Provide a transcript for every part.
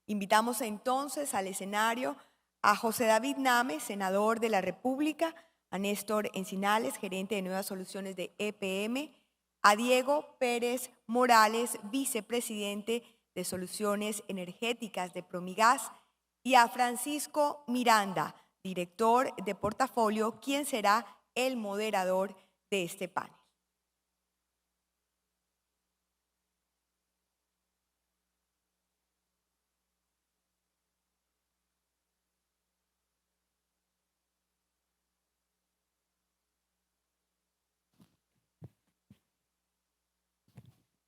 Invitamos entonces al escenario a José David Name, senador de la República, a Néstor Encinales, gerente de Nuevas Soluciones de EPM, a Diego Pérez Morales, vicepresidente de Soluciones Energéticas de Promigas, y a Francisco Miranda, director de portafolio, quien será el moderador de este panel.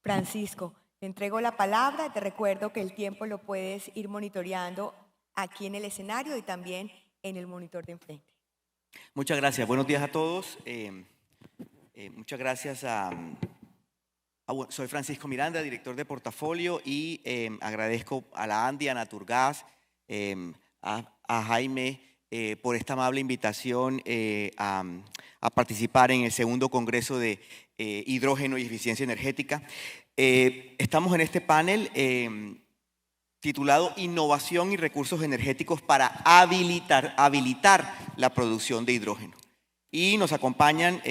Francisco, te entrego la palabra. Te recuerdo que el tiempo lo puedes ir monitoreando aquí en el escenario y también en el monitor de enfrente. Muchas gracias. Buenos días a todos. Muchas gracias soy Francisco Miranda, director de portafolio, y agradezco a la ANDI, a Naturgas, a Jaime por esta amable invitación a participar en el segundo Congreso de Hidrógeno y Eficiencia Energética. Estamos en este panel titulado Innovación y Recursos Energéticos para habilitar la producción de hidrógeno. Y nos acompañan,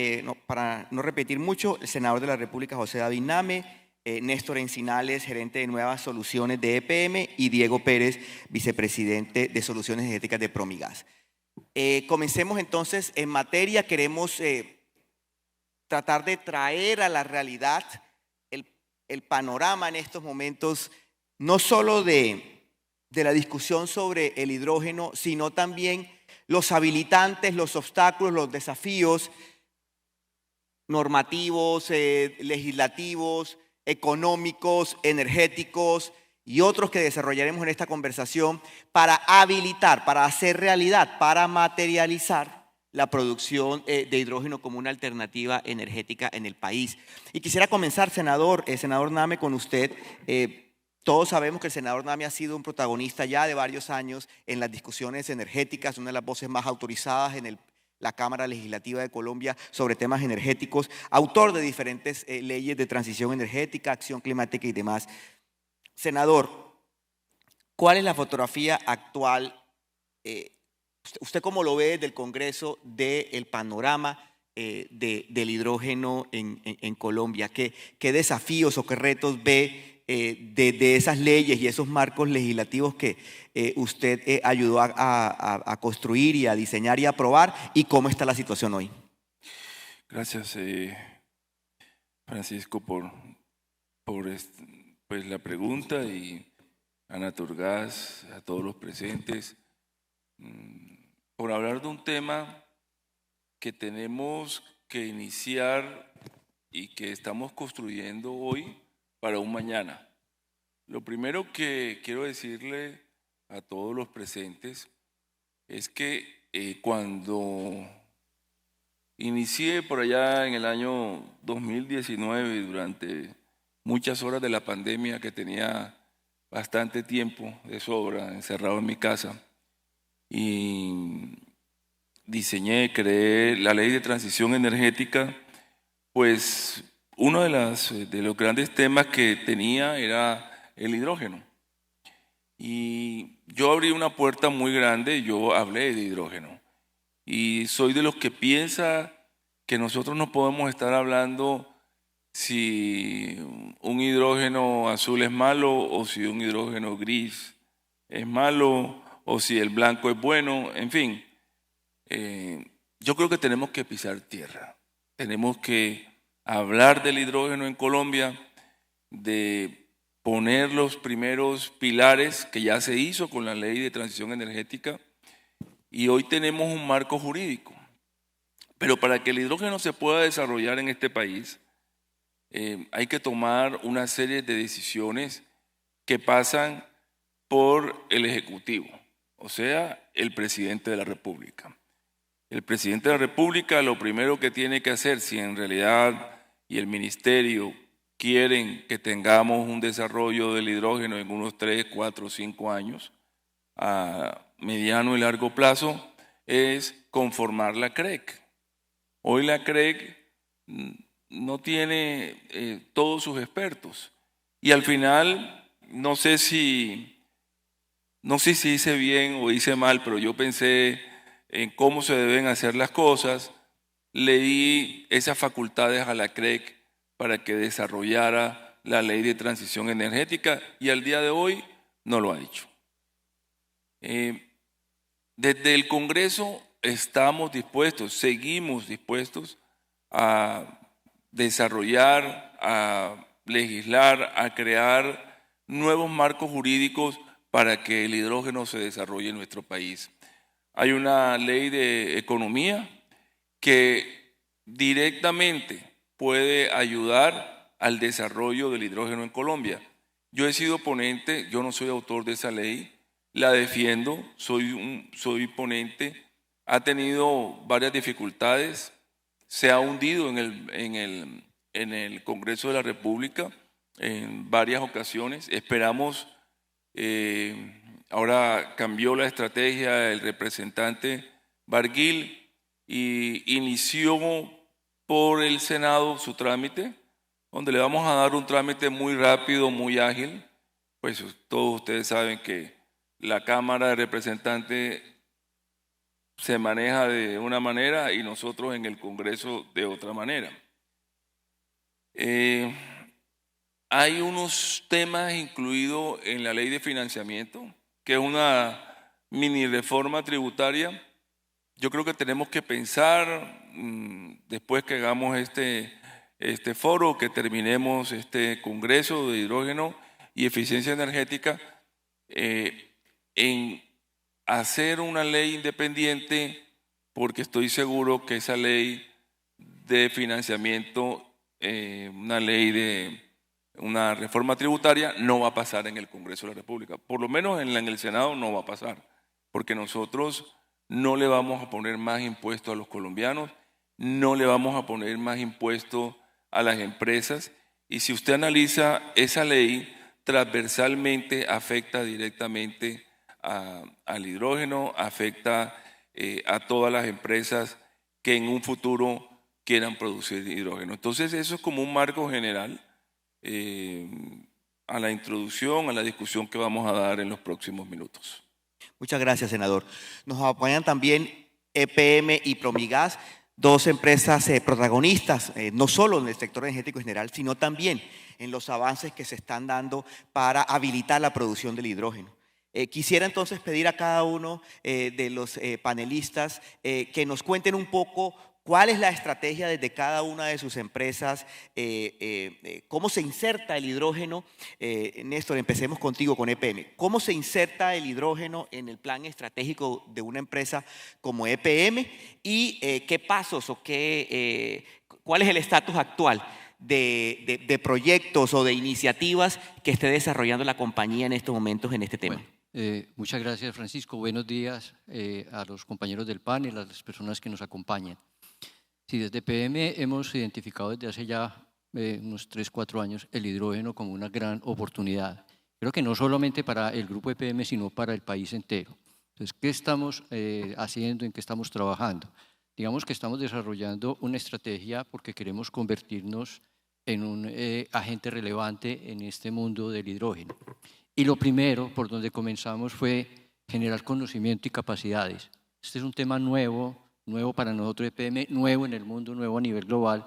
para no repetir mucho, el senador de la República, José David Name, Néstor Encinales, gerente de Nuevas Soluciones de EPM, y Diego Pérez, vicepresidente de Soluciones Energéticas de Promigas. Comencemos entonces en materia. Queremos tratar de traer a la realidad el panorama en estos momentos, no solo de la discusión sobre el hidrógeno, sino también los habilitantes, los obstáculos, los desafíos normativos, legislativos, económicos, energéticos y otros que desarrollaremos en esta conversación para habilitar, para hacer realidad, para materializar la producción de hidrógeno como una alternativa energética en el país. Y quisiera comenzar, senador Name, con usted. Todos sabemos que el senador Name ha sido un protagonista ya de varios años en las discusiones energéticas, una de las voces más autorizadas en la Cámara Legislativa de Colombia sobre temas energéticos, autor de diferentes leyes de transición energética, acción climática y demás. Senador, ¿cuál es la fotografía actual? ¿Usted cómo lo ve desde el Congreso del panorama del hidrógeno en Colombia? ¿Qué desafíos o qué retos ve de esas leyes y esos marcos legislativos que usted ayudó a construir y a diseñar y a aprobar, y cómo está la situación hoy? Gracias, Francisco, por pues, la pregunta, y a Naturgas, a todos los presentes, por hablar de un tema que tenemos que iniciar y que estamos construyendo hoy para un mañana. Lo primero que quiero decirle a todos los presentes es que cuando inicié por allá en el año 2019, durante muchas horas de la pandemia, que tenía bastante tiempo de sobra encerrado en mi casa, y creé la ley de transición energética, pues uno de los grandes temas que tenía era el hidrógeno. Y yo abrí una puerta muy grande, yo hablé de hidrógeno. Y soy de los que piensa que nosotros no podemos estar hablando si un hidrógeno azul es malo o si un hidrógeno gris es malo o si el blanco es bueno, en fin. Yo creo que tenemos que pisar tierra. Tenemos que hablar del hidrógeno en Colombia, de poner los primeros pilares que ya se hizo con la ley de transición energética, y hoy tenemos un marco jurídico. Pero para que el hidrógeno se pueda desarrollar en este país, hay que tomar una serie de decisiones que pasan por el Ejecutivo, o sea, el presidente de la República. El presidente de la República lo primero que tiene que hacer, si en realidad y el ministerio quieren que tengamos un desarrollo del hidrógeno en unos 3, 4, 5 años, a mediano y largo plazo, es conformar la CREC. Hoy la CREC no tiene todos sus expertos, y al final no sé si no sé si hice bien o hice mal, pero yo pensé en cómo se deben hacer las cosas, le di esas facultades a la CREC para que desarrollara la ley de transición energética y al día de hoy no lo ha hecho. Desde el Congreso estamos dispuestos, seguimos dispuestos a desarrollar, a legislar, a crear nuevos marcos jurídicos para que el hidrógeno se desarrolle en nuestro país. Hay una ley de economía que directamente puede ayudar al desarrollo del hidrógeno en Colombia. Yo he sido ponente, yo no soy autor de esa ley, la defiendo, soy ponente, ha tenido varias dificultades, se ha hundido en el Congreso de la República en varias ocasiones. Esperamos, ahora cambió la estrategia el representante Barguil y inició por el Senado su trámite, donde le vamos a dar un trámite muy rápido, muy ágil. Pues todos ustedes saben que la Cámara de Representantes se maneja de una manera y nosotros en el Congreso de otra manera. Hay unos temas incluidos en la ley de financiamiento, que es una mini reforma tributaria. Yo creo que tenemos que pensar, después que hagamos este foro, que terminemos este Congreso de Hidrógeno y Eficiencia Energética, en hacer una ley independiente, porque estoy seguro que esa ley de financiamiento, una reforma tributaria, no va a pasar en el Congreso de la República. Por lo menos en el Senado no va a pasar, porque nosotros no le vamos a poner más impuestos a los colombianos, no le vamos a poner más impuestos a las empresas, y si usted analiza esa ley, transversalmente afecta directamente al hidrógeno, afecta a todas las empresas que en un futuro quieran producir hidrógeno. Entonces eso es como un marco general a la introducción, a la discusión que vamos a dar en los próximos minutos. Muchas gracias, senador. Nos apoyan también EPM y Promigas, dos empresas protagonistas, no solo en el sector energético en general, sino también en los avances que se están dando para habilitar la producción del hidrógeno. Quisiera entonces pedir a cada uno de los panelistas que nos cuenten un poco cuál es la estrategia desde cada una de sus empresas, cómo se inserta el hidrógeno. Néstor, empecemos contigo con EPM. ¿Cómo se inserta el hidrógeno en el plan estratégico de una empresa como EPM? ¿Y qué pasos o cuál es el estatus actual de proyectos o de iniciativas que esté desarrollando la compañía en estos momentos en este tema? Bueno, muchas gracias, Francisco. Buenos días a los compañeros del panel, a las personas que nos acompañan. Sí, desde EPM hemos identificado desde hace ya unos 3-4 años el hidrógeno como una gran oportunidad. Creo que no solamente para el grupo EPM, sino para el país entero. Entonces, ¿qué estamos haciendo? ¿En qué estamos trabajando? Digamos que estamos desarrollando una estrategia porque queremos convertirnos en un agente relevante en este mundo del hidrógeno. Y lo primero por donde comenzamos fue generar conocimiento y capacidades. Este es un tema nuevo para nosotros EPM, nuevo en el mundo, nuevo a nivel global.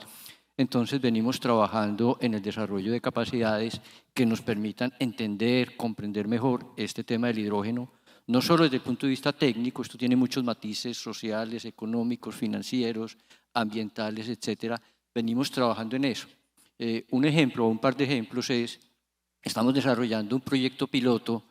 Entonces venimos trabajando en el desarrollo de capacidades que nos permitan entender, comprender mejor este tema del hidrógeno, no solo desde el punto de vista técnico, esto tiene muchos matices sociales, económicos, financieros, ambientales, etcétera. Venimos trabajando en eso. Un ejemplo o un par de ejemplos es: estamos desarrollando un proyecto piloto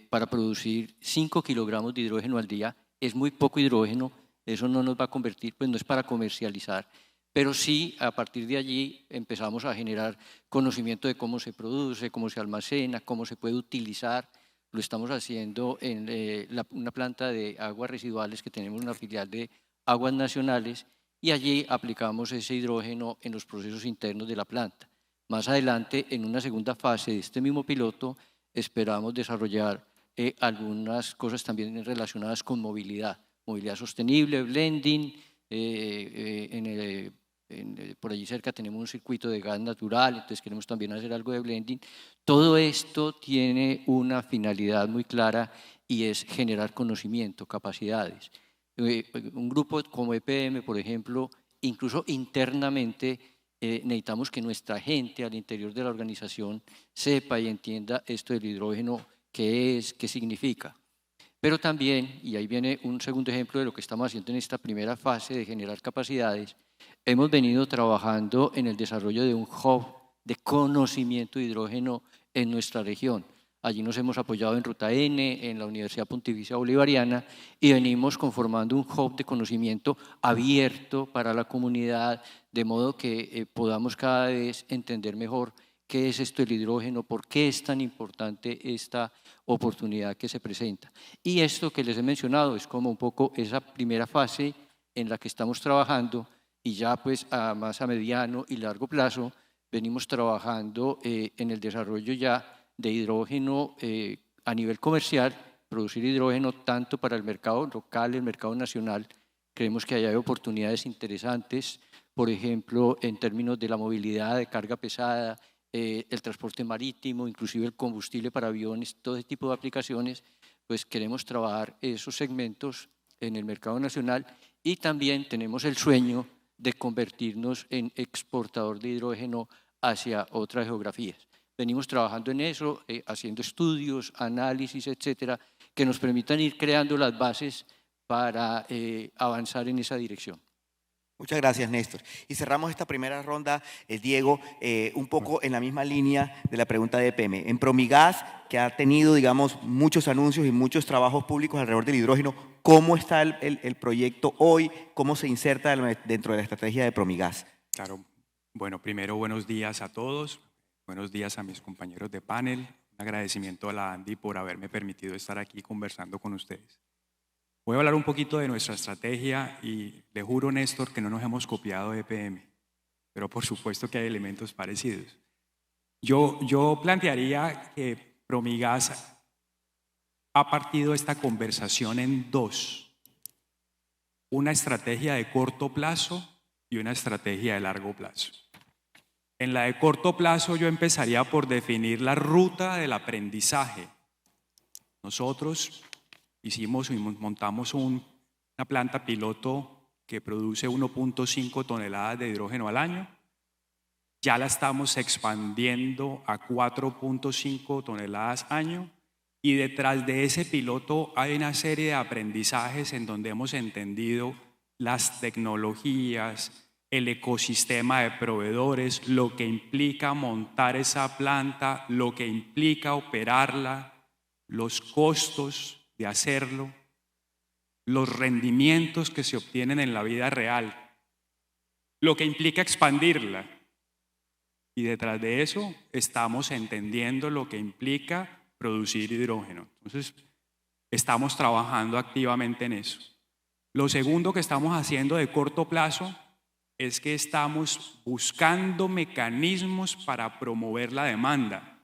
para producir 5 kilogramos de hidrógeno al día. Es muy poco hidrógeno, eso no nos va a convertir, pues no es para comercializar, pero sí a partir de allí empezamos a generar conocimiento de cómo se produce, cómo se almacena, cómo se puede utilizar. Lo estamos haciendo en una planta de aguas residuales que tenemos, una filial de Aguas Nacionales, y allí aplicamos ese hidrógeno en los procesos internos de la planta. Más adelante, en una segunda fase de este mismo piloto, esperamos desarrollar algunas cosas también relacionadas con movilidad sostenible, blending, por allí cerca tenemos un circuito de gas natural, entonces queremos también hacer algo de blending. Todo esto tiene una finalidad muy clara y es generar conocimiento, capacidades. Un grupo como EPM, por ejemplo, incluso internamente necesitamos que nuestra gente al interior de la organización sepa y entienda esto del hidrógeno, qué es, qué significa. Pero también, y ahí viene un segundo ejemplo de lo que estamos haciendo en esta primera fase de generar capacidades, hemos venido trabajando en el desarrollo de un hub de conocimiento de hidrógeno en nuestra región. Allí nos hemos apoyado en Ruta N, en la Universidad Pontificia Bolivariana, y venimos conformando un hub de conocimiento abierto para la comunidad, de modo que podamos cada vez entender mejor qué es esto del hidrógeno, por qué es tan importante esta oportunidad que se presenta. Y esto que les he mencionado es como un poco esa primera fase en la que estamos trabajando, y ya pues más a mediano y largo plazo venimos trabajando en el desarrollo ya de hidrógeno a nivel comercial, producir hidrógeno tanto para el mercado local, el mercado nacional. Creemos que hay oportunidades interesantes, por ejemplo, en términos de la movilidad de carga pesada, el transporte marítimo, inclusive el combustible para aviones, todo ese tipo de aplicaciones, pues queremos trabajar esos segmentos en el mercado nacional, y también tenemos el sueño de convertirnos en exportador de hidrógeno hacia otras geografías. Venimos trabajando en eso, haciendo estudios, análisis, etcétera, que nos permitan ir creando las bases para avanzar en esa dirección. Muchas gracias, Néstor. Y cerramos esta primera ronda, Diego, un poco en la misma línea de la pregunta de EPM. En Promigas, que ha tenido, digamos, muchos anuncios y muchos trabajos públicos alrededor del hidrógeno, ¿cómo está el proyecto hoy? ¿Cómo se inserta dentro de la estrategia de Promigas? Claro. Bueno, primero, buenos días a todos. Buenos días a mis compañeros de panel. Un agradecimiento a la ANDI por haberme permitido estar aquí conversando con ustedes. Voy a hablar un poquito de nuestra estrategia y le juro, Néstor, que no nos hemos copiado de EPM, pero por supuesto que hay elementos parecidos. Yo plantearía que Promigas ha partido esta conversación en dos: una estrategia de corto plazo y una estrategia de largo plazo. En la de corto plazo yo empezaría por definir la ruta del aprendizaje. Nosotros hicimos y montamos una planta piloto que produce 1.5 toneladas de hidrógeno al año. Ya la estamos expandiendo a 4.5 toneladas año, y detrás de ese piloto hay una serie de aprendizajes en donde hemos entendido las tecnologías, el ecosistema de proveedores, lo que implica montar esa planta, lo que implica operarla, los costos de hacerlo, los rendimientos que se obtienen en la vida real, lo que implica expandirla. Y detrás de eso estamos entendiendo lo que implica producir hidrógeno. Entonces, estamos trabajando activamente en eso. Lo segundo que estamos haciendo de corto plazo es que estamos buscando mecanismos para promover la demanda.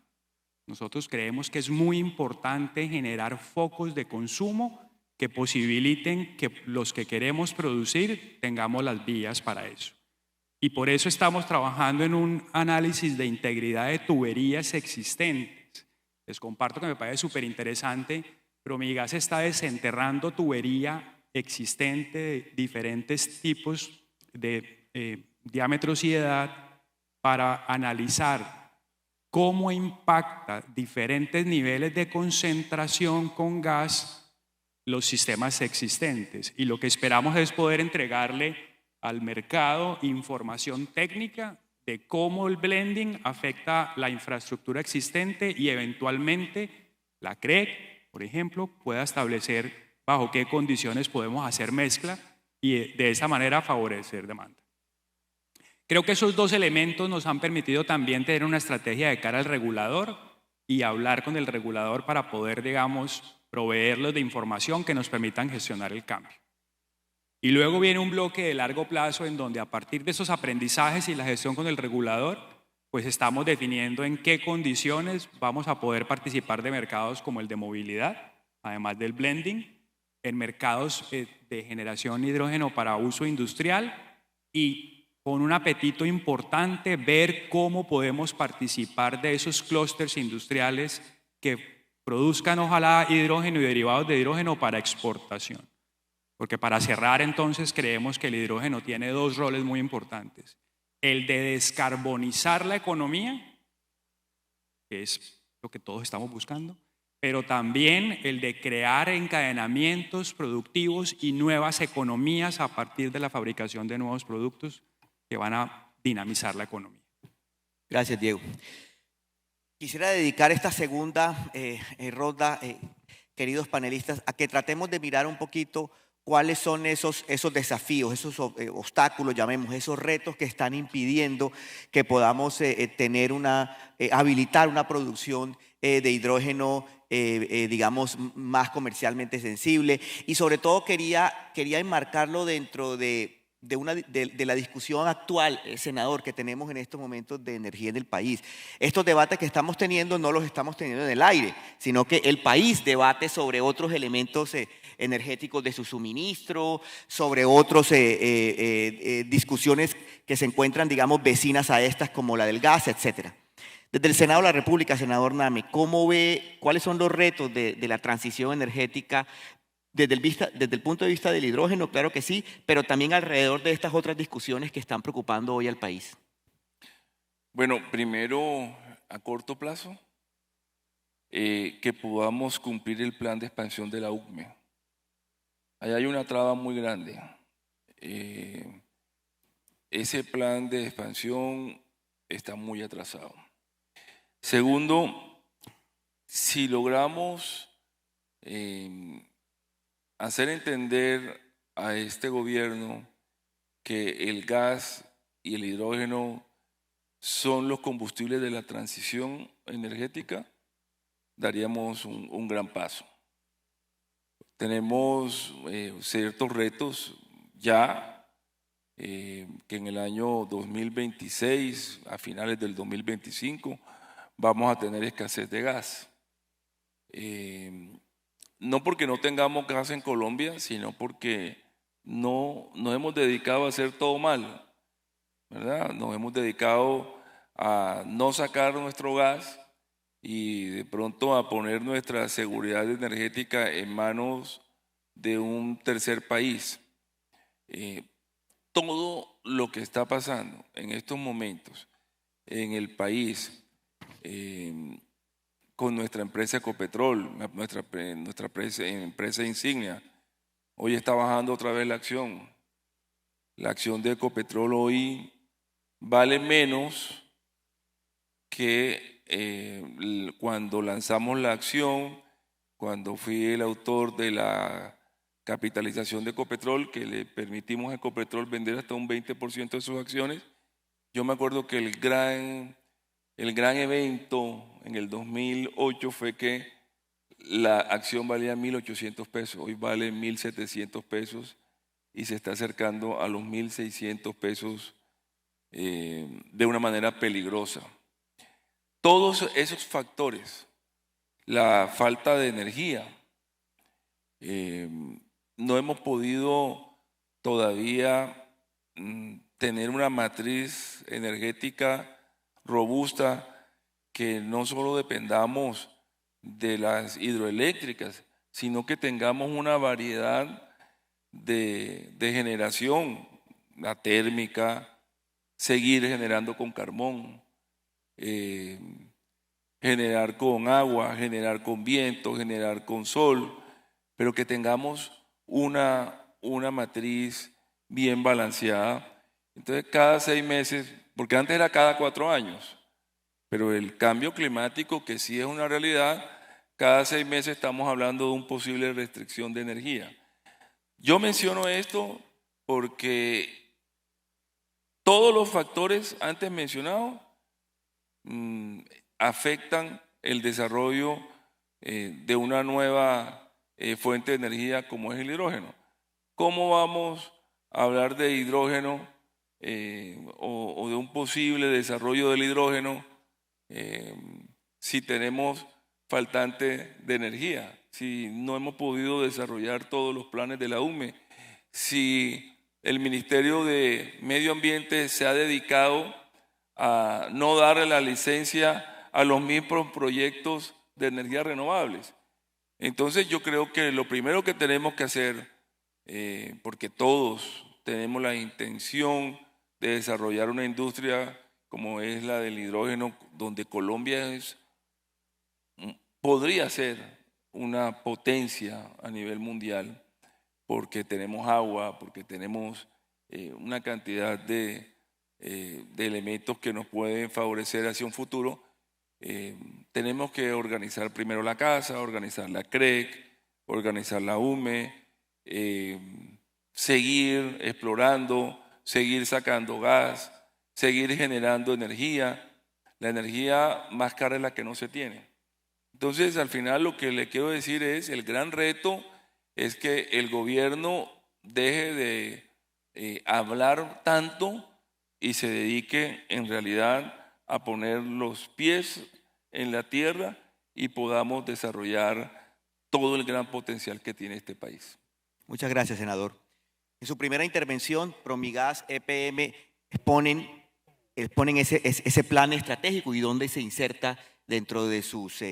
Nosotros creemos que es muy importante generar focos de consumo que posibiliten que los que queremos producir tengamos las vías para eso. Y por eso estamos trabajando en un análisis de integridad de tuberías existentes. Les comparto que me parece súper interesante. Promigas está desenterrando tubería existente de diferentes tipos de diámetros y edad para analizar cómo impacta diferentes niveles de concentración con gas los sistemas existentes. Y lo que esperamos es poder entregarle al mercado información técnica de cómo el blending afecta la infraestructura existente, y eventualmente la CREC, por ejemplo, pueda establecer bajo qué condiciones podemos hacer mezcla y de esa manera favorecer demanda. Creo que esos dos elementos nos han permitido también tener una estrategia de cara al regulador y hablar con el regulador para poder, digamos, proveerlos de información que nos permitan gestionar el cambio. Y luego viene un bloque de largo plazo en donde, a partir de esos aprendizajes y la gestión con el regulador, pues estamos definiendo en qué condiciones vamos a poder participar de mercados como el de movilidad, además del blending, en mercados de generación de hidrógeno para uso industrial, y con un apetito importante, ver cómo podemos participar de esos clústeres industriales que produzcan ojalá hidrógeno y derivados de hidrógeno para exportación. Porque para cerrar entonces creemos que el hidrógeno tiene dos roles muy importantes. El de descarbonizar la economía, que es lo que todos estamos buscando, pero también el de crear encadenamientos productivos y nuevas economías a partir de la fabricación de nuevos productos que van a dinamizar la economía. Gracias, Diego. Quisiera dedicar esta segunda ronda, queridos panelistas, a que tratemos de mirar un poquito cuáles son esos desafíos, esos obstáculos, llamemos, esos retos que están impidiendo que podamos habilitar una producción de hidrógeno, digamos, más comercialmente sensible. Y sobre todo quería enmarcarlo dentro de la discusión actual, senador, que tenemos en estos momentos de energía en el país. Estos debates que estamos teniendo no los estamos teniendo en el aire, sino que el país debate sobre otros elementos energéticos de su suministro, sobre otras discusiones que se encuentran, digamos, vecinas a estas, como la del gas, etcétera. Desde el Senado de la República, senador Name, ¿cómo ve cuáles son los retos de la transición energética desde el punto de vista del hidrógeno? Claro que sí, pero también alrededor de estas otras discusiones que están preocupando hoy al país. Bueno, primero, a corto plazo, que podamos cumplir el plan de expansión de la UCME. Ahí hay una traba muy grande. Ese plan de expansión está muy atrasado. Segundo, si logramos hacer entender a este gobierno que el gas y el hidrógeno son los combustibles de la transición energética, daríamos un gran paso. Tenemos ciertos retos ya, que en el año 2026, a finales del 2025, vamos a tener escasez de gas. No porque no tengamos gas en Colombia, sino porque no nos hemos dedicado a hacer todo mal, ¿verdad? Nos hemos dedicado a no sacar nuestro gas y de pronto a poner nuestra seguridad energética en manos de un tercer país. Todo lo que está pasando en estos momentos en el país, con nuestra empresa Ecopetrol, nuestra empresa insignia, hoy está bajando otra vez la acción. La acción de Ecopetrol hoy vale menos que cuando lanzamos la acción, cuando fui el autor de la capitalización de Ecopetrol, que le permitimos a Ecopetrol vender hasta un 20% de sus acciones. Yo me acuerdo que el gran evento en el 2008 fue que la acción valía 1.800 pesos, hoy vale 1.700 pesos y se está acercando a los 1.600 pesos de una manera peligrosa. Todos esos factores, la falta de energía, no hemos podido todavía tener una matriz energética robusta, que no solo dependamos de las hidroeléctricas, sino que tengamos una variedad de generación, la térmica, seguir generando con carbón, generar con agua, generar con viento, generar con sol, pero que tengamos una matriz bien balanceada. Entonces, cada 6 meses, porque antes era cada 4 años, pero el cambio climático, que sí es una realidad, cada 6 meses estamos hablando de una posible restricción de energía. Yo menciono esto porque todos los factores antes mencionados afectan el desarrollo de una nueva fuente de energía como es el hidrógeno. ¿Cómo vamos a hablar de hidrógeno o de un posible desarrollo del hidrógeno si tenemos faltante de energía, si no hemos podido desarrollar todos los planes de la UCME, si el Ministerio de Medio Ambiente se ha dedicado a no darle la licencia a los mismos proyectos de energías renovables. Entonces yo creo que lo primero que tenemos que hacer, porque todos tenemos la intención de desarrollar una industria como es la del hidrógeno, donde Colombia podría ser una potencia a nivel mundial, porque tenemos agua, porque tenemos una cantidad de elementos que nos pueden favorecer hacia un futuro. Tenemos que organizar primero la casa, organizar la CREC, organizar la UME, seguir explorando, seguir sacando gas, seguir generando energía. La energía más cara es la que no se tiene. Entonces, al final lo que le quiero decir es, el gran reto es que el gobierno deje de hablar tanto y se dedique en realidad a poner los pies en la tierra y podamos desarrollar todo el gran potencial que tiene este país. Muchas gracias, senador. En su primera intervención, Promigas, EPM exponen ese plan estratégico y dónde se inserta dentro de sus...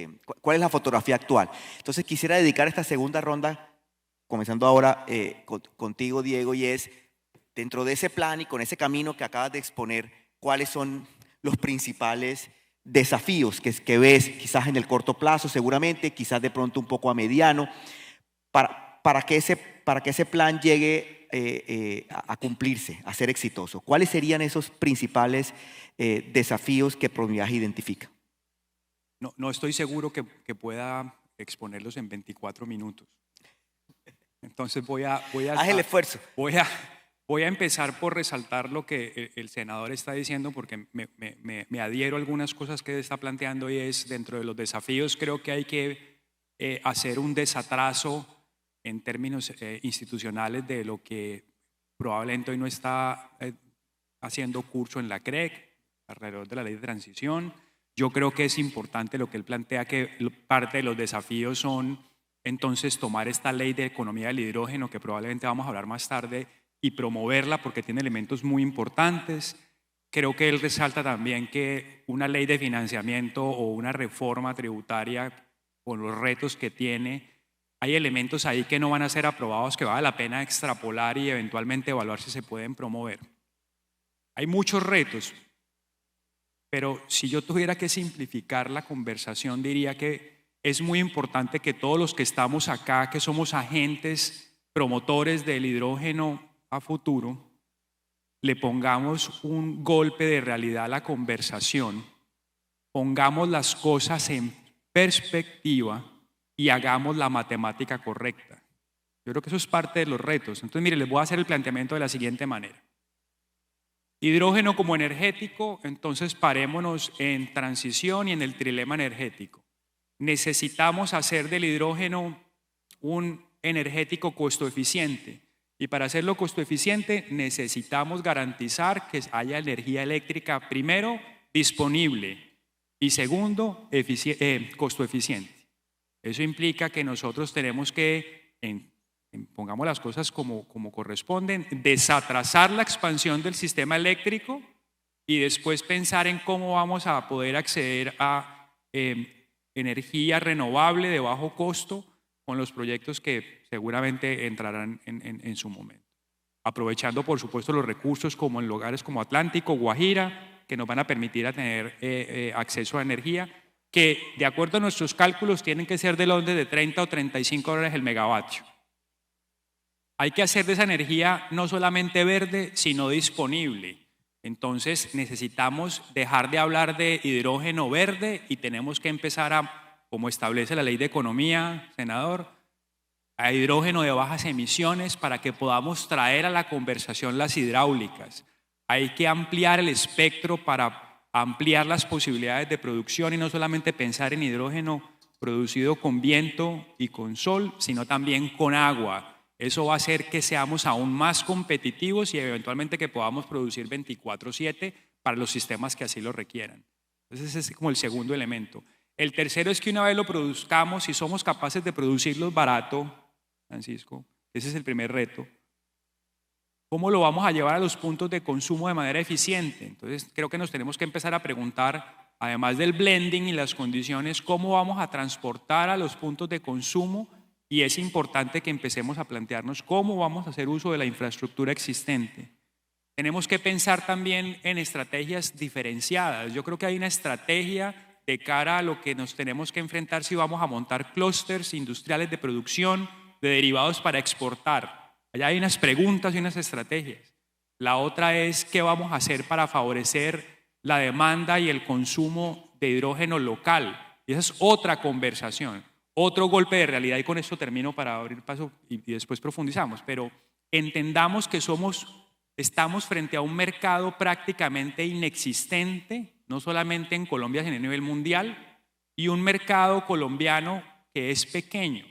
¿Cuál es la fotografía actual? Entonces quisiera dedicar esta segunda ronda, comenzando ahora contigo, Diego, y es, dentro de ese plan y con ese camino que acabas de exponer, ¿cuáles son los principales desafíos que ves quizás en el corto plazo, seguramente, quizás de pronto un poco a mediano, para que ese plan llegue a cumplirse, a ser exitoso? ¿Cuáles serían esos principales desafíos que Promigas identifica? No estoy seguro que pueda exponerlos en 24 minutos. Entonces haz el esfuerzo. Voy a empezar por resaltar lo que el senador está diciendo, porque me adhiero a algunas cosas que está planteando, y es, dentro de los desafíos, creo que hay que hacer un desatraso en términos institucionales de lo que probablemente hoy no está haciendo curso en la CREC alrededor de la ley de transición. Yo creo que es importante lo que él plantea, que parte de los desafíos son entonces tomar esta ley de economía del hidrógeno, que probablemente vamos a hablar más tarde, y promoverla porque tiene elementos muy importantes. Creo que él resalta también que una ley de financiamiento o una reforma tributaria, con los retos que tiene, hay elementos ahí que no van a ser aprobados, que vale la pena extrapolar y eventualmente evaluar si se pueden promover. Hay muchos retos, pero si yo tuviera que simplificar la conversación, diría que es muy importante que todos los que estamos acá, que somos agentes promotores del hidrógeno a futuro, le pongamos un golpe de realidad a la conversación, pongamos las cosas en perspectiva y hagamos la matemática correcta. Yo creo que eso es parte de los retos. Entonces, mire, les voy a hacer el planteamiento de la siguiente manera. Hidrógeno como energético, entonces parémonos en transición y en el trilema energético. Necesitamos hacer del hidrógeno un energético costo eficiente, y para hacerlo costo eficiente necesitamos garantizar que haya energía eléctrica, primero, disponible, y segundo, costo eficiente. Eso implica que nosotros tenemos que, pongamos las cosas como corresponden, desatrasar la expansión del sistema eléctrico y después pensar en cómo vamos a poder acceder a energía renovable de bajo costo con los proyectos que seguramente entrarán en su momento. Aprovechando, por supuesto, los recursos como en lugares como Atlántico, Guajira, que nos van a permitir a tener acceso a energía, que de acuerdo a nuestros cálculos tienen que ser del orden de 30 o 35 dólares el megavatio. Hay que hacer de esa energía no solamente verde, sino disponible. Entonces necesitamos dejar de hablar de hidrógeno verde y tenemos que empezar a, como establece la ley de economía, senador, a hidrógeno de bajas emisiones para que podamos traer a la conversación las hidráulicas. Hay que ampliar el espectro para ampliar las posibilidades de producción y no solamente pensar en hidrógeno producido con viento y con sol, sino también con agua. Eso va a hacer que seamos aún más competitivos y eventualmente que podamos producir 24/7 para los sistemas que así lo requieran. Entonces ese es como el segundo elemento. El tercero es que una vez lo produzcamos y somos capaces de producirlos barato, Francisco, ese es el primer reto, ¿cómo lo vamos a llevar a los puntos de consumo de manera eficiente? Entonces creo que nos tenemos que empezar a preguntar, además del blending y las condiciones, ¿cómo vamos a transportar a los puntos de consumo? Y es importante que empecemos a plantearnos cómo vamos a hacer uso de la infraestructura existente. Tenemos que pensar también en estrategias diferenciadas. Yo creo que hay una estrategia de cara a lo que nos tenemos que enfrentar si vamos a montar clústeres industriales de producción de derivados para exportar. Allá hay unas preguntas y unas estrategias. La otra es qué vamos a hacer para favorecer la demanda y el consumo de hidrógeno local. Y esa es otra conversación, otro golpe de realidad, y con esto termino para abrir paso y después profundizamos. Pero entendamos que estamos frente a un mercado prácticamente inexistente, no solamente en Colombia, sino a nivel mundial, y un mercado colombiano que es pequeño.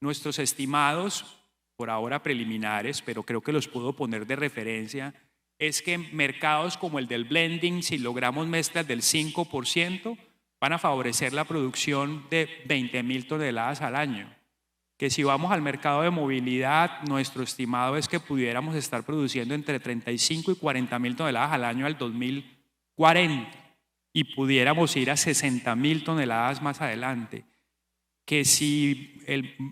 Nuestros estimados, por ahora preliminares, pero creo que los puedo poner de referencia, es que mercados como el del blending, si logramos mezclas del 5%, van a favorecer la producción de 20.000 toneladas al año. Que si vamos al mercado de movilidad, nuestro estimado es que pudiéramos estar produciendo entre 35 y 40.000 toneladas al año al 2040 y pudiéramos ir a 60.000 toneladas más adelante. Que si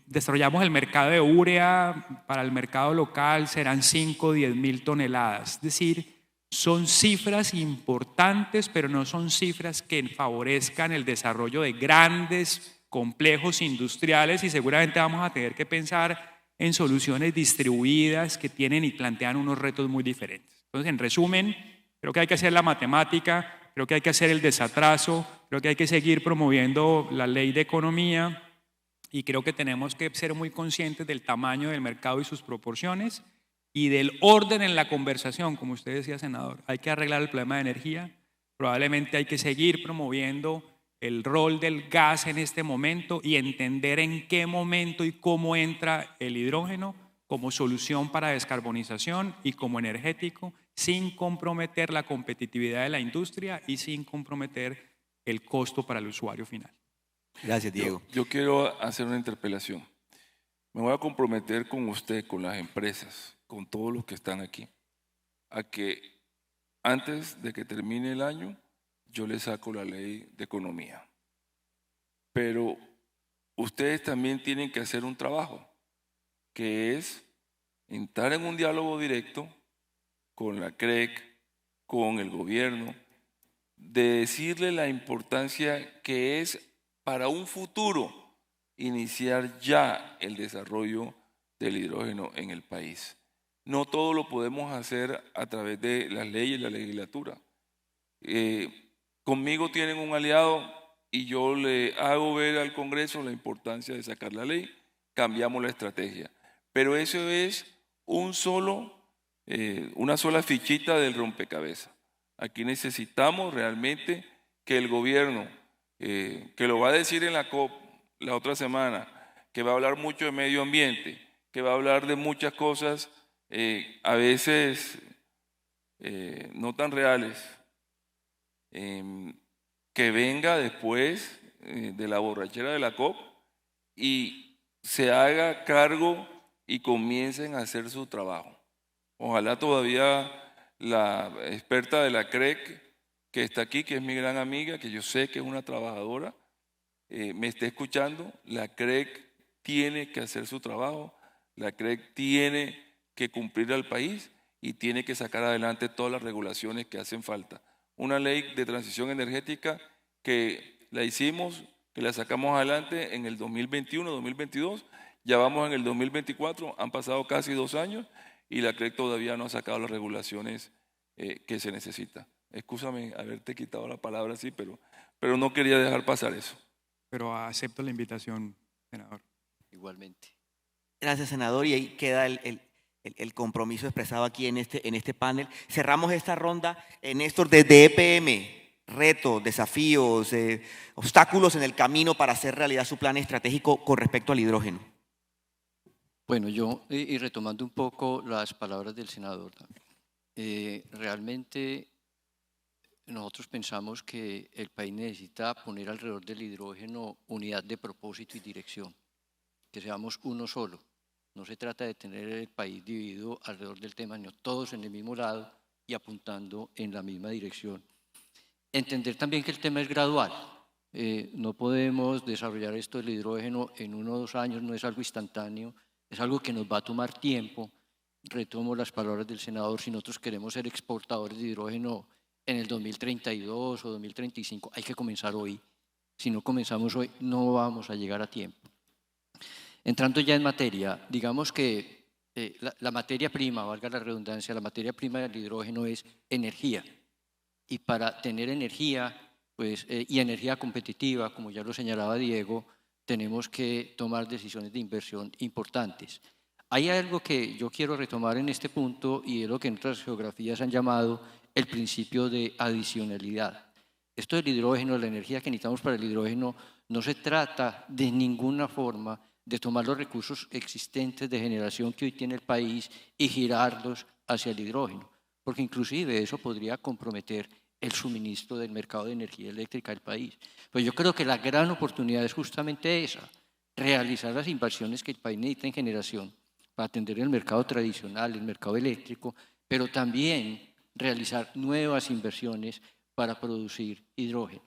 desarrollamos el mercado de urea para el mercado local serán 5 o 10.000 toneladas. Es decir, son cifras importantes, pero no son cifras que favorezcan el desarrollo de grandes complejos industriales, y seguramente vamos a tener que pensar en soluciones distribuidas que tienen y plantean unos retos muy diferentes. Entonces, en resumen, creo que hay que hacer la matemática, creo que hay que hacer el desatraso, creo que hay que seguir promoviendo la ley de economía, y creo que tenemos que ser muy conscientes del tamaño del mercado y sus proporciones y del orden en la conversación, como usted decía, senador. Hay que arreglar el problema de energía, probablemente hay que seguir promoviendo el rol del gas en este momento y entender en qué momento y cómo entra el hidrógeno como solución para descarbonización y como energético, sin comprometer la competitividad de la industria y sin comprometer el costo para el usuario final. Gracias, Diego. Yo quiero hacer una interpelación. Me voy a comprometer con usted, con las empresas, con todos los que están aquí, a que antes de que termine el año yo le saco la ley de economía. Pero ustedes también tienen que hacer un trabajo, que es entrar en un diálogo directo con la CREC, con el gobierno, de decirle la importancia que es para un futuro iniciar ya el desarrollo del hidrógeno en el país. No todo lo podemos hacer a través de las leyes y la legislatura. Conmigo tienen un aliado y yo le hago ver al Congreso la importancia de sacar la ley, cambiamos la estrategia. Pero eso es una sola fichita del rompecabezas. Aquí necesitamos realmente que el gobierno, que lo va a decir en la COP la otra semana, que va a hablar mucho de medio ambiente, que va a hablar de muchas cosas a veces no tan reales, que venga después de la borrachera de la COP y se haga cargo y comiencen a hacer su trabajo. Ojalá todavía la experta de la CREC que está aquí, que es mi gran amiga, que yo sé que es una trabajadora, me esté escuchando. La CREC tiene que hacer su trabajo, la CREC tiene que cumplir al país y tiene que sacar adelante todas las regulaciones que hacen falta. Una ley de transición energética que la hicimos, que la sacamos adelante en el 2021, 2022, ya vamos en el 2024, han pasado casi 2 años y la CREC todavía no ha sacado las regulaciones que se necesitan. Excúsame haberte quitado la palabra así, pero no quería dejar pasar eso. Pero acepto la invitación, senador. Igualmente. Gracias, senador, y ahí queda el compromiso expresado aquí en este panel. Cerramos esta ronda. Néstor, desde EPM, retos, desafíos, obstáculos en el camino para hacer realidad su plan estratégico con respecto al hidrógeno. Bueno, yo, y retomando un poco las palabras del senador, realmente nosotros pensamos que el país necesita poner alrededor del hidrógeno unidad de propósito y dirección, que seamos uno solo, No se trata de tener el país dividido alrededor del tema, sino todos en el mismo lado y apuntando en la misma dirección. Entender también que el tema es gradual. No podemos desarrollar esto del hidrógeno en 1 o 2 años, no es algo instantáneo, es algo que nos va a tomar tiempo. Retomo las palabras del senador, si nosotros queremos ser exportadores de hidrógeno en el 2032 o 2035, hay que comenzar hoy. Si no comenzamos hoy, no vamos a llegar a tiempo. Entrando ya en materia, digamos que la materia prima, valga la redundancia, la materia prima del hidrógeno es energía. Y para tener energía, pues, y energía competitiva, como ya lo señalaba Diego, tenemos que tomar decisiones de inversión importantes. Hay algo que yo quiero retomar en este punto y es lo que en otras geografías han llamado el principio de adicionalidad. Esto del hidrógeno, la energía que necesitamos para el hidrógeno, no se trata de ninguna forma de tomar los recursos existentes de generación que hoy tiene el país y girarlos hacia el hidrógeno, porque inclusive eso podría comprometer el suministro del mercado de energía eléctrica del país. Pues yo creo que la gran oportunidad es justamente esa, realizar las inversiones que el país necesita en generación para atender el mercado tradicional, el mercado eléctrico, pero también realizar nuevas inversiones para producir hidrógeno.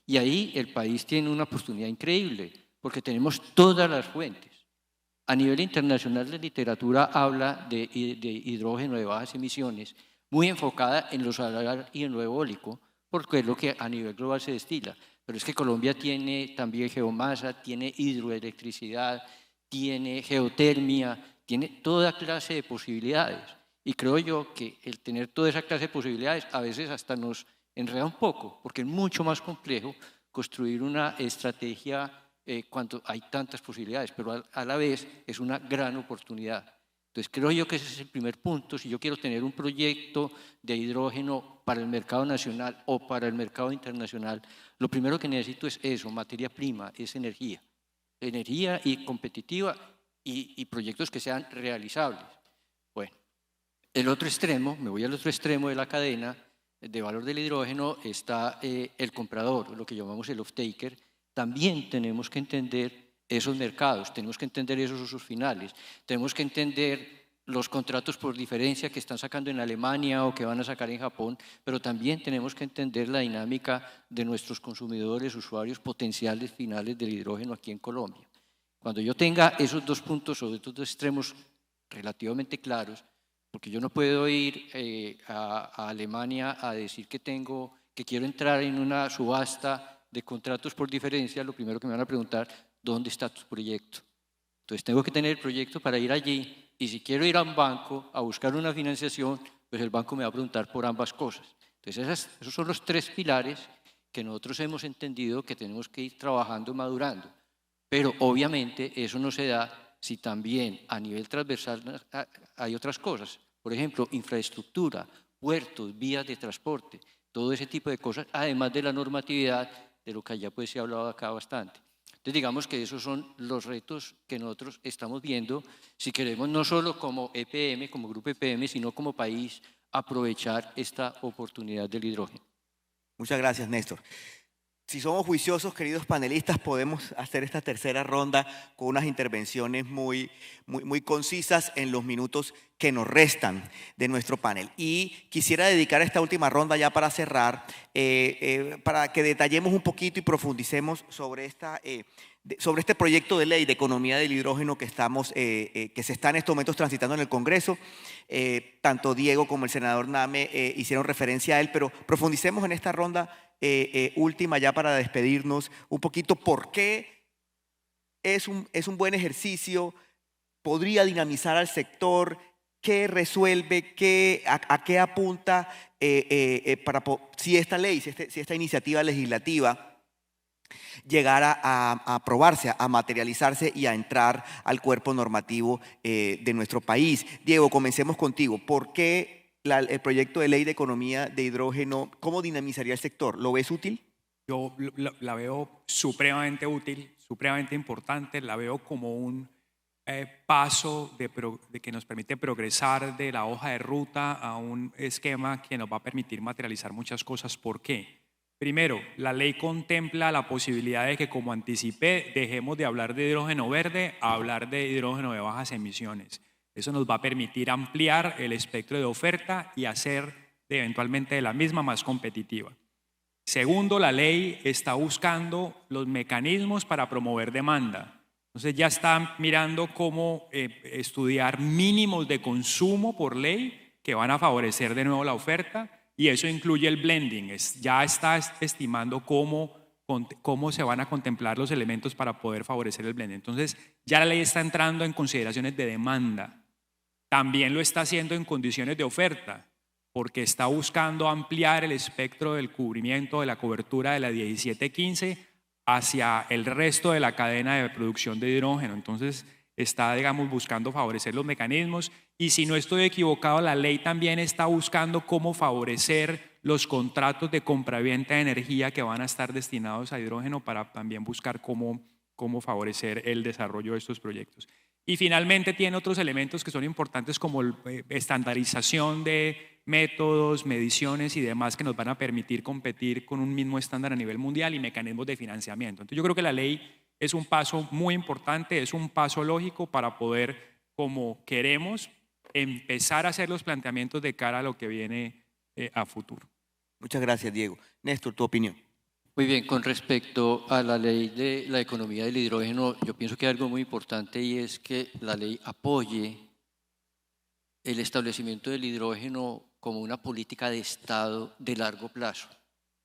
Y ahí el país tiene una oportunidad increíble, porque tenemos todas las fuentes. A nivel internacional, la literatura habla de hidrógeno de bajas emisiones, muy enfocada en lo solar y en lo eólico, porque es lo que a nivel global se destila. Pero es que Colombia tiene también geomasa, tiene hidroelectricidad, tiene geotermia, tiene toda clase de posibilidades. Y creo yo que el tener toda esa clase de posibilidades a veces hasta nos enreda un poco, porque es mucho más complejo construir una estrategia cuando hay tantas posibilidades, pero a la vez es una gran oportunidad. Entonces creo yo que ese es el primer punto. Si yo quiero tener un proyecto de hidrógeno para el mercado nacional o para el mercado internacional, lo primero que necesito es eso, materia prima, es energía. Energía y competitiva y proyectos que sean realizables. Bueno, el otro extremo, me voy al otro extremo de la cadena de valor del hidrógeno, está el comprador, lo que llamamos el off-taker. También tenemos que entender esos mercados, tenemos que entender esos usos finales, tenemos que entender los contratos por diferencia que están sacando en Alemania o que van a sacar en Japón, pero también tenemos que entender la dinámica de nuestros consumidores, usuarios potenciales finales del hidrógeno aquí en Colombia. Cuando yo tenga esos dos puntos o estos dos extremos relativamente claros, porque yo no puedo ir a Alemania a decir que quiero entrar en una subasta de contratos por diferencia, lo primero que me van a preguntar, ¿dónde está tu proyecto? Entonces tengo que tener el proyecto para ir allí, y si quiero ir a un banco a buscar una financiación, pues el banco me va a preguntar por ambas cosas. Entonces esos son los 3 pilares que nosotros hemos entendido que tenemos que ir trabajando, madurando. Pero obviamente eso no se da si también a nivel transversal hay otras cosas. Por ejemplo, infraestructura, puertos, vías de transporte, todo ese tipo de cosas, además de la normatividad, de lo que allá pues se ha hablado acá bastante. Entonces digamos que esos son los retos que nosotros estamos viendo si queremos no solo como EPM, como Grupo EPM, sino como país aprovechar esta oportunidad del hidrógeno. Muchas gracias, Néstor. Si somos juiciosos, queridos panelistas, podemos hacer esta tercera ronda con unas intervenciones muy concisas en los minutos que nos restan de nuestro panel. Y quisiera dedicar esta última ronda ya para cerrar, para que detallemos un poquito y profundicemos sobre este proyecto de ley de economía del hidrógeno que se está en estos momentos transitando en el Congreso. Tanto Diego como el senador Name hicieron referencia a él, pero profundicemos en esta ronda última ya para despedirnos un poquito por qué es un buen ejercicio, podría dinamizar al sector, qué resuelve, a qué apunta si esta ley, si esta iniciativa legislativa llegara a aprobarse, a materializarse y a entrar al cuerpo normativo de nuestro país. Diego, comencemos contigo. ¿Por qué el proyecto de ley de economía de hidrógeno, cómo dinamizaría el sector? ¿Lo ves útil? Yo la veo supremamente útil, supremamente importante, la veo como un paso de que nos permite progresar de la hoja de ruta a un esquema que nos va a permitir materializar muchas cosas. ¿Por qué? Primero, la ley contempla la posibilidad de que, como anticipé, dejemos de hablar de hidrógeno verde a hablar de hidrógeno de bajas emisiones. Eso nos va a permitir ampliar el espectro de oferta y hacer eventualmente de la misma más competitiva. Segundo, la ley está buscando los mecanismos para promover demanda. Entonces ya está mirando cómo estudiar mínimos de consumo por ley que van a favorecer de nuevo la oferta, y eso incluye el blending. Ya está estimando cómo se van a contemplar los elementos para poder favorecer el blending. Entonces ya la ley está entrando en consideraciones de demanda. También lo está haciendo en condiciones de oferta, porque está buscando ampliar el espectro del cubrimiento de la cobertura de la 1715 hacia el resto de la cadena de producción de hidrógeno. Entonces está, digamos, buscando favorecer los mecanismos, y si no estoy equivocado, la ley también está buscando cómo favorecer los contratos de compraventa de energía que van a estar destinados a hidrógeno, para también buscar cómo favorecer el desarrollo de estos proyectos. Y finalmente tiene otros elementos que son importantes, como estandarización de métodos, mediciones y demás, que nos van a permitir competir con un mismo estándar a nivel mundial, y mecanismos de financiamiento. Entonces yo creo que la ley es un paso muy importante, es un paso lógico para poder, como queremos, empezar a hacer los planteamientos de cara a lo que viene a futuro. Muchas gracias, Diego. Néstor, tu opinión. Muy bien, con respecto a la ley de la economía del hidrógeno, yo pienso que hay algo muy importante, y es que la ley apoye el establecimiento del hidrógeno como una política de Estado de largo plazo.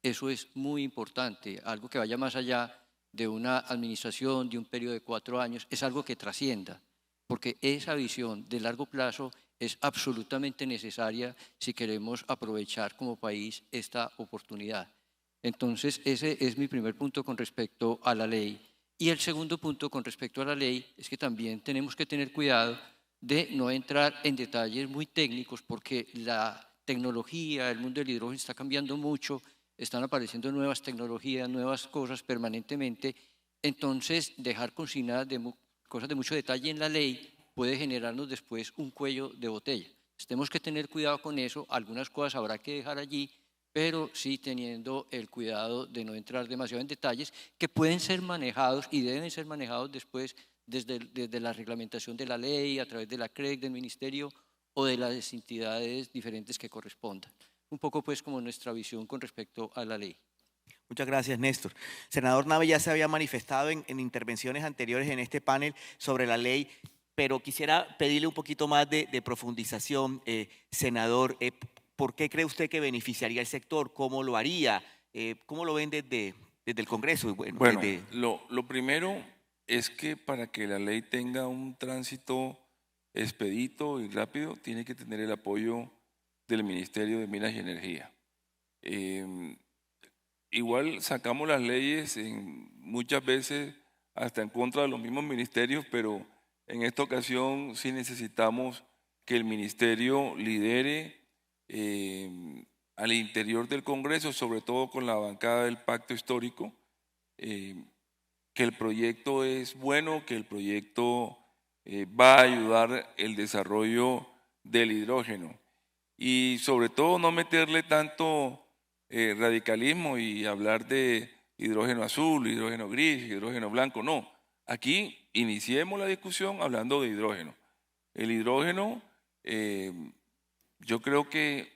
Eso es muy importante, algo que vaya más allá de una administración, de un periodo de 4 años, es algo que trascienda, porque esa visión de largo plazo es absolutamente necesaria si queremos aprovechar como país esta oportunidad. Entonces, ese es mi primer punto con respecto a la ley. Y el segundo punto con respecto a la ley es que también tenemos que tener cuidado de no entrar en detalles muy técnicos, porque la tecnología, el mundo del hidrógeno está cambiando mucho, están apareciendo nuevas tecnologías, nuevas cosas permanentemente. Entonces, dejar consignadas cosas de mucho detalle en la ley puede generarnos después un cuello de botella. Tenemos que tener cuidado con eso, algunas cosas habrá que dejar allí, pero sí teniendo el cuidado de no entrar demasiado en detalles que pueden ser manejados y deben ser manejados después desde la reglamentación de la ley, a través de la CREC, del Ministerio o de las entidades diferentes que correspondan. Un poco pues como nuestra visión con respecto a la ley. Muchas gracias, Néstor. Senador Nave ya se había manifestado en intervenciones anteriores en este panel sobre la ley, pero quisiera pedirle un poquito más de profundización, senador. ¿Por qué cree usted que beneficiaría al sector? ¿Cómo lo haría? ¿Cómo lo ven desde el Congreso? Bueno, lo primero es que para que la ley tenga un tránsito expedito y rápido, tiene que tener el apoyo del Ministerio de Minas y Energía. Igual sacamos las leyes muchas veces hasta en contra de los mismos ministerios, pero en esta ocasión sí necesitamos que el ministerio lidere al interior del Congreso, sobre todo con la bancada del Pacto Histórico, que el proyecto es bueno, que el proyecto va a ayudar el desarrollo del hidrógeno, y sobre todo no meterle tanto radicalismo y hablar de hidrógeno azul, hidrógeno gris, hidrógeno blanco. No, aquí iniciemos la discusión hablando de hidrógeno. El hidrógeno, yo creo que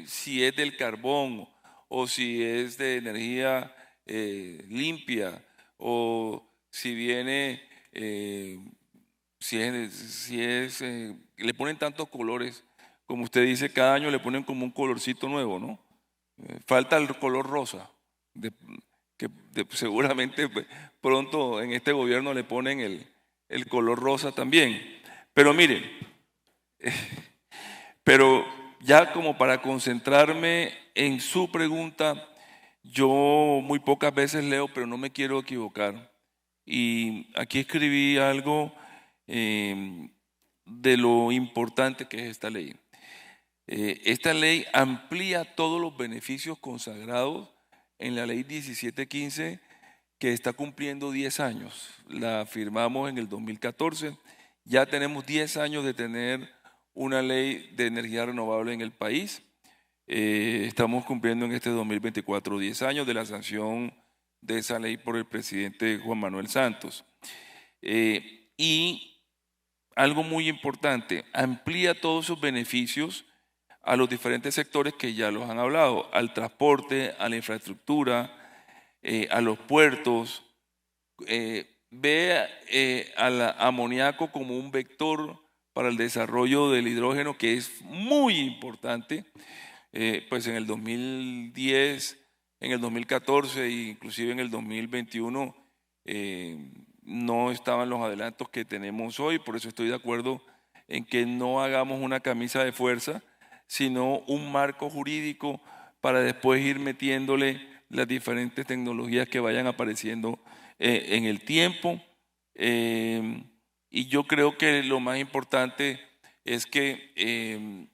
si es del carbón o si es de energía limpia, o si viene, le ponen tantos colores, como usted dice, cada año le ponen como un colorcito nuevo, ¿no? Falta el color rosa, que seguramente pronto en este gobierno le ponen el color rosa también. Pero miren, pero ya como para concentrarme en su pregunta, yo muy pocas veces leo, pero no me quiero equivocar. Y aquí escribí algo de lo importante que es esta ley. Esta ley amplía todos los beneficios consagrados en la ley 1715, que está cumpliendo 10 años. La firmamos en el 2014. Ya tenemos 10 años de tener una ley de energía renovable en el país. Estamos cumpliendo en este 2024 10 años de la sanción de esa ley por el presidente Juan Manuel Santos. Y algo muy importante, amplía todos sus beneficios a los diferentes sectores que ya los han hablado, al transporte, a la infraestructura, a los puertos. Ve al amoníaco como un vector para el desarrollo del hidrógeno, que es muy importante. Pues en el 2010, en el 2014 e inclusive en el 2021 no estaban los adelantos que tenemos hoy. Por eso estoy de acuerdo en que no hagamos una camisa de fuerza, sino un marco jurídico para después ir metiéndole las diferentes tecnologías que vayan apareciendo en el tiempo. Y yo creo que lo más importante es que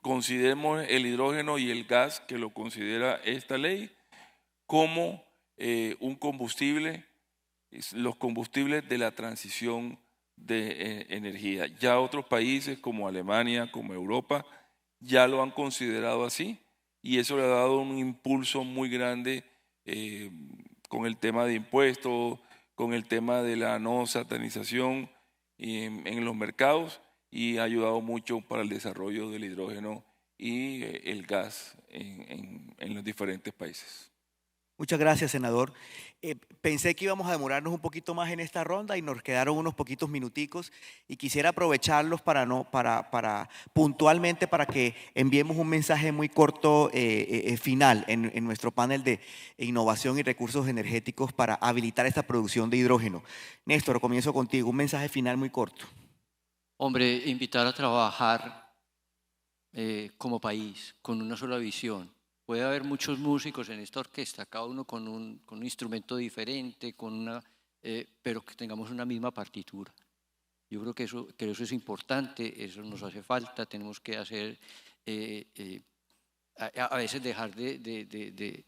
consideremos el hidrógeno y el gas, que lo considera esta ley, como un combustible, los combustibles de la transición de energía. Ya otros países como Alemania, como Europa, ya lo han considerado así, y eso le ha dado un impulso muy grande con el tema de impuestos, con el tema de la no satanización en los mercados, y ha ayudado mucho para el desarrollo del hidrógeno y el gas en los diferentes países. Muchas gracias, senador. Pensé que íbamos a demorarnos un poquito más en esta ronda y nos quedaron unos poquitos minuticos, y quisiera aprovecharlos para puntualmente para que enviemos un mensaje muy corto final en nuestro panel de innovación y recursos energéticos para habilitar esta producción de hidrógeno. Néstor, comienzo contigo, un mensaje final muy corto. Hombre, invitar a trabajar como país, con una sola visión. Puede haber muchos músicos en esta orquesta, cada uno con un instrumento diferente, pero que tengamos una misma partitura. Yo creo que eso es importante, eso nos hace falta. Tenemos que hacer, a veces dejar de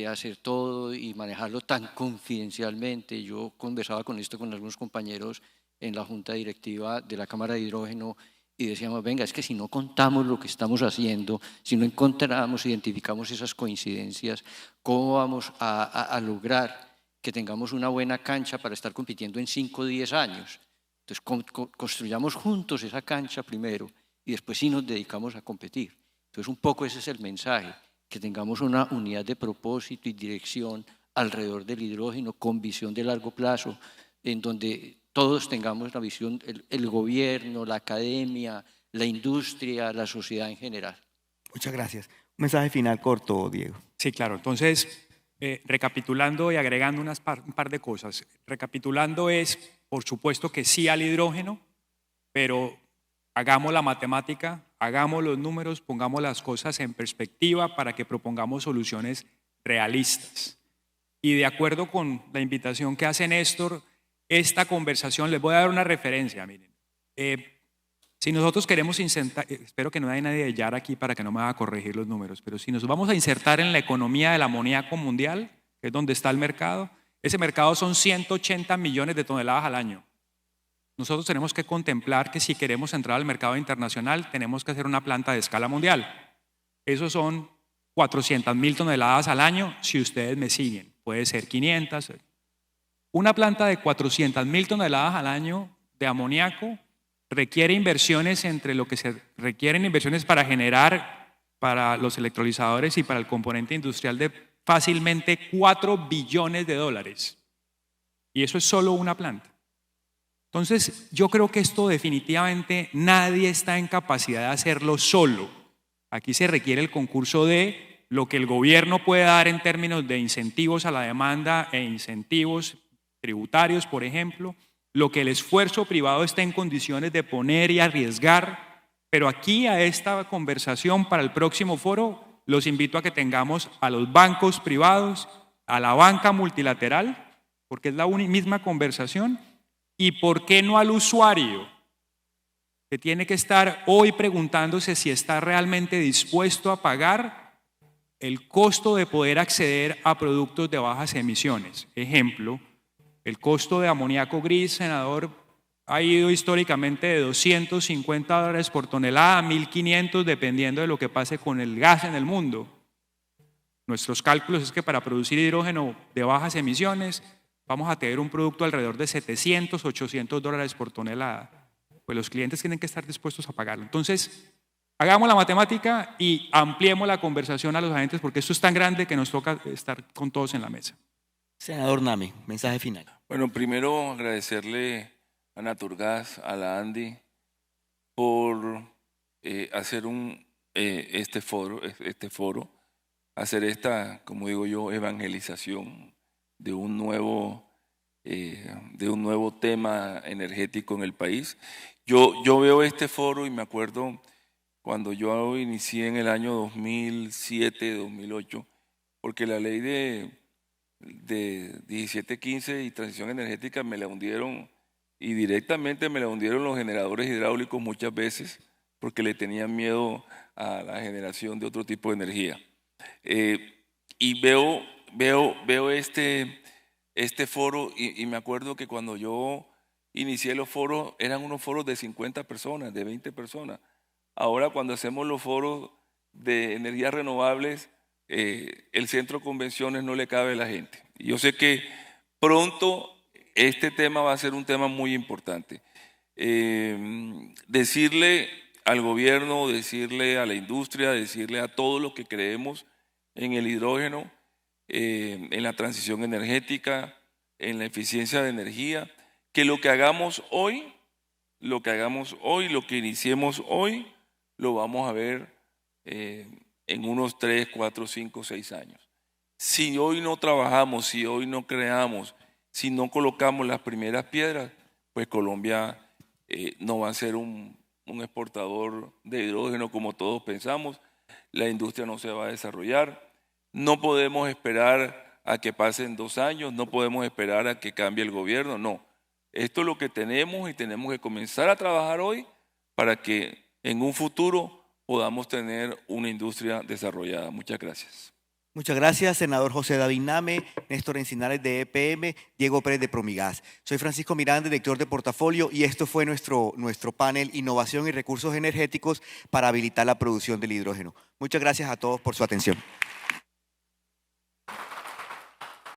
hacer todo y manejarlo tan confidencialmente. Yo conversaba con algunos compañeros en la junta directiva de la Cámara de Hidrógeno, y decíamos, venga, es que si no contamos lo que estamos haciendo, si no encontramos, identificamos esas coincidencias, ¿cómo vamos a lograr que tengamos una buena cancha para estar compitiendo en 5 o 10 años? Entonces, construyamos juntos esa cancha primero y después sí nos dedicamos a competir. Entonces, un poco ese es el mensaje, que tengamos una unidad de propósito y dirección alrededor del hidrógeno con visión de largo plazo, en donde todos tengamos la visión, el gobierno, la academia, la industria, la sociedad en general. Muchas gracias. Un mensaje final corto, Diego. Sí, claro. Entonces, recapitulando y agregando un par de cosas. Recapitulando es, por supuesto que sí al hidrógeno, pero hagamos la matemática, hagamos los números, pongamos las cosas en perspectiva para que propongamos soluciones realistas. Y de acuerdo con la invitación que hace Néstor, esta conversación, les voy a dar una referencia, miren. Si nosotros queremos insertar, espero que no haya nadie de Yara aquí para que no me vaya a corregir los números, pero si nos vamos a insertar en la economía del amoníaco mundial, que es donde está el mercado, ese mercado son 180 millones de toneladas al año. Nosotros tenemos que contemplar que si queremos entrar al mercado internacional, tenemos que hacer una planta de escala mundial. Eso son 400.000 toneladas al año, si ustedes me siguen. Puede ser 500. Una planta de 400.000 toneladas al año de amoníaco requiere inversiones entre lo que se requieren inversiones para generar, para los electrolizadores y para el componente industrial, de fácilmente $4 billones. Y eso es solo una planta. Entonces, yo creo que esto definitivamente nadie está en capacidad de hacerlo solo. Aquí se requiere el concurso de lo que el gobierno puede dar en términos de incentivos a la demanda e incentivos tributarios, por ejemplo, lo que el esfuerzo privado está en condiciones de poner y arriesgar. Pero aquí, a esta conversación para el próximo foro, los invito a que tengamos a los bancos privados, a la banca multilateral, porque es la misma conversación, y por qué no al usuario, que tiene que estar hoy preguntándose si está realmente dispuesto a pagar el costo de poder acceder a productos de bajas emisiones. Ejemplo, el costo de amoníaco gris, senador, ha ido históricamente de $250 por tonelada a 1.500 dependiendo de lo que pase con el gas en el mundo. Nuestros cálculos es que para producir hidrógeno de bajas emisiones vamos a tener un producto alrededor de $700, $800 por tonelada. Pues los clientes tienen que estar dispuestos a pagarlo. Entonces, hagamos la matemática y ampliemos la conversación a los agentes porque esto es tan grande que nos toca estar con todos en la mesa. Senador Name, mensaje final. Bueno, primero agradecerle a Naturgas, a la ANDI, por hacer este foro, hacer esta, como digo yo, evangelización de un nuevo tema energético en el país. Yo veo este foro y me acuerdo cuando yo inicié en el año 2007, 2008, porque la ley de 1715 y transición energética me la hundieron, y directamente me la hundieron los generadores hidráulicos muchas veces porque le tenían miedo a la generación de otro tipo de energía. Y veo este foro y me acuerdo que cuando yo inicié los foros eran unos foros de 50 personas, de 20 personas. Ahora cuando hacemos los foros de energías renovables, el centro de convenciones no le cabe a la gente. Y yo sé que pronto este tema va a ser un tema muy importante. Decirle al gobierno, decirle a la industria, decirle a todos los que creemos en el hidrógeno, en la transición energética, en la eficiencia de energía, que lo que hagamos hoy, lo que iniciemos hoy, lo vamos a ver en unos 3, 4, 5, 6 años. Si hoy no trabajamos, si hoy no creamos, si no colocamos las primeras piedras, pues Colombia no va a ser un exportador de hidrógeno como todos pensamos, la industria no se va a desarrollar, no podemos esperar a que pasen 2 años, no podemos esperar a que cambie el gobierno, no. Esto es lo que tenemos y tenemos que comenzar a trabajar hoy para que en un futuro podamos tener una industria desarrollada. Muchas gracias. Muchas gracias, senador José David Name, Néstor Encinares de EPM, Diego Pérez de Promigas. Soy Francisco Miranda, director de Portafolio, y esto fue nuestro panel Innovación y Recursos Energéticos para habilitar la producción del hidrógeno. Muchas gracias a todos por su atención.